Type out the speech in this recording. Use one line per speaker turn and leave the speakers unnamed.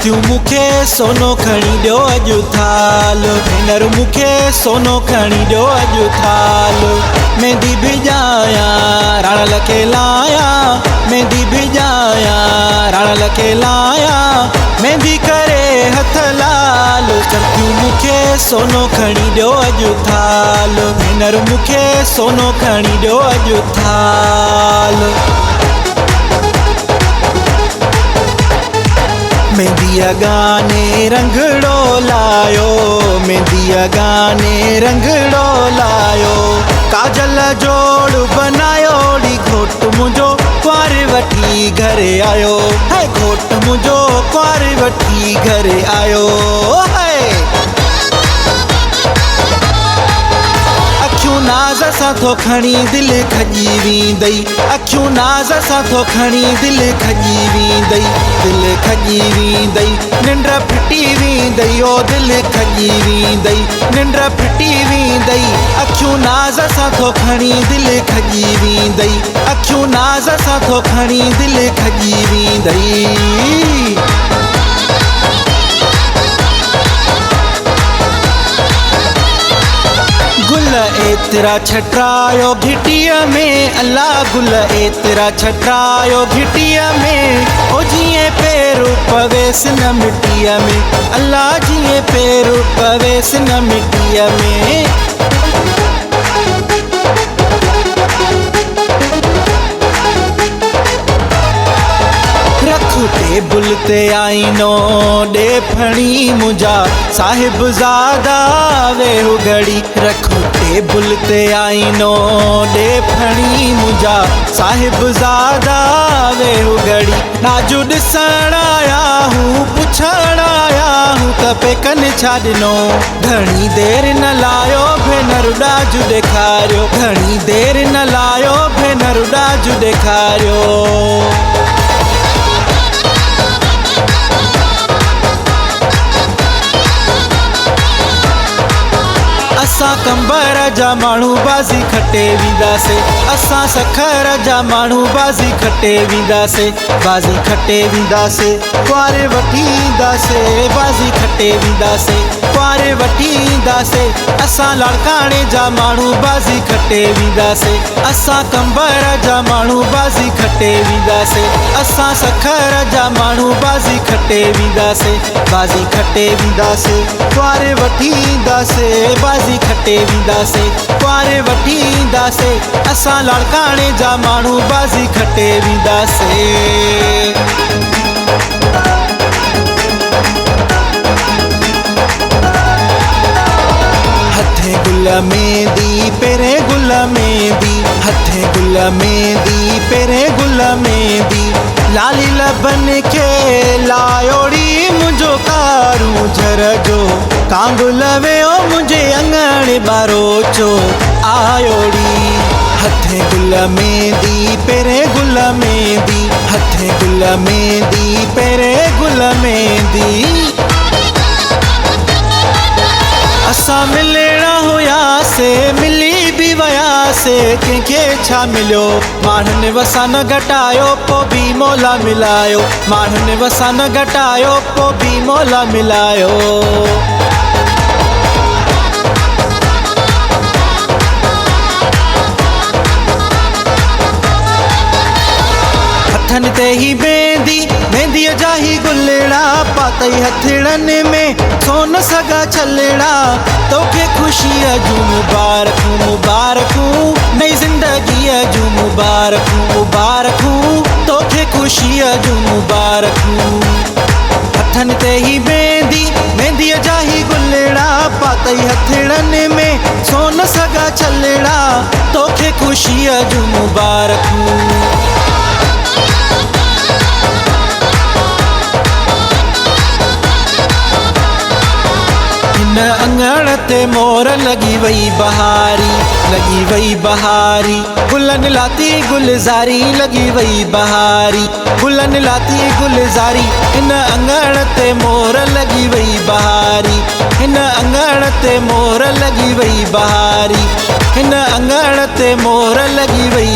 सखियूं मूंखे सोनो खणी ॾियो अॼु थाल। भेनर मूंखे सोनो खणी ॾियो अॼु थाल। मेहंदी भिॼाया राणल खे लाया, मेहंदी भिॼाया राणल खे लाया, मेहंदी करे हथ लाल। सखियूं मूंखे सोनो खणी ॾियो अॼु थाल। भेनर मूंखे सोनो खणी ॾियो अॼु थाल। मेहंदीअ गाने रंगड़ो लायो, मेहंदीअ गाने रंगड़ो लायो, काजल जोड़ बनायो डी घोट मुंहिंजो कुंवार वठी घरे आयो है, घोट मुंहिंजो कुंवार वठी घरे आयो है। अखियूं नाज़ सां थो खणी दिलि खॼी वेंदई, अखियूं नाज़ सां थो खणी दिलि खॼी वेंदई, दिलि खॼी वेंदई, निंड फिटी वेंदई, ओ दिलि खॼी वेंदई, निंड फिटी वेंदई। अखियूं नाज़ सां थो खणी दिलि खॼी वेंदई, अखियूं नाज़ सां थो खणी दिलि खॼी वेंदई। गुल एतिरा छटरायो घिटीअ में, अल्लाह गुल एतिरा छटरायो घिटीअ में, ओ जीअं पेरू पवेस न मिटीअ में, अल्लाह जीअं पेरू पवेस न मिटीअ में। टेबल ते आईनो ॾे फणी मुंहिंजा साहिबज़ादा वेहु घड़ी, रखो टेबल ते आईनो ॾे फणी मुंहिंजा साहिबज़ादा वेहु घड़ी। नाजू ॾिसण आया हूँ पुछण आया हूँ त पेकनि छा ॾिनो, घणी देरि न लायो भेनर ॾाजू ॾेखारियो, घणी देरि न लायो भेनर ॾाजू ॾेखारियो। असां कंबर जा माण्हू बाज़ी खटे वेंदासीं, असां सखर जा माण्हू बाज़ी खटे वेंदासीं, बाज़ी खटे वेंदासीं, कुंवार वठी ईंदासीं, बाज़ी खटे वेंदासीं, कुंवार वठी ईंदासीं। असां लाड़काणे जा माण्हू बाज़ी खटे वेंदासीं, असां कंबर जा माण्हू बाज़ी खटे वेंदासीं, असां सखर जा माण्हू बाज़ी खटे वेंदासीं, बाज़ी खटे वेंदासीं, कुंवार वठी ईंदासीं, बाज़ी खटे वेंदासीं, कुंवार वठी ईंदासीं। असां लाड़काणे जा माण्हू बाज़ी खटे वेंदासीं। हथे गुल मेहंदी पहिरें गुल मेहंदी, हथे गुल मेहंदी पहिरें गुल मेहंदी, लाली लबन खे लायोड़ी मुंहिंजो कारू झर जो, कांगुल वियो मुंहिंजे अंगण बारो चो आयोड़ी। हथे गुल मेहंदी पहिरें गुल मेहंदी, हथे गुल मेहंदी पहिरें गुल मेहंदी। असां मिलणा हुयासीं मिली बि वियासीं, कंहिंखे छा मिलियो, माण्हुनि वसां न घटायो पोइ बि मौला मिलायो, माण्हुनि वसां न घटायो पोइ बि मौला मिलायो। हथनि ते ही मेहंदी, मेहंदीअ जा ही गुलड़ा, पातई हथड़नि में सोन सगा छलड़ा, तोखे ख़ुशीअ जूं मुबारकूं मुबारकूं, नई ज़िंदगीअ जूं मुबारकूं मुबारकूं, तोखे ख़ुशीअ जूं मुबारकूं। हथनि ते ही मेहंदी, मेहंदीअ जा ही गुलड़ा, पातई हथड़नि में सोन सगा छलड़ा, तोखे ख़ुशीअ जूं मुबारकूं। हिन अंगण ते मोर लगी वई बहारी, लगी वई बहारी, गुलनि लाती गुलज़ारी लगी वई बहारी, गुलनि लाती गुलज़ारी। हिन अंगण ते मोर लगी वई बहारी, हिन अंगण ते मोर लगी वई बहारी, हिन अंगण ते मोर लगी वई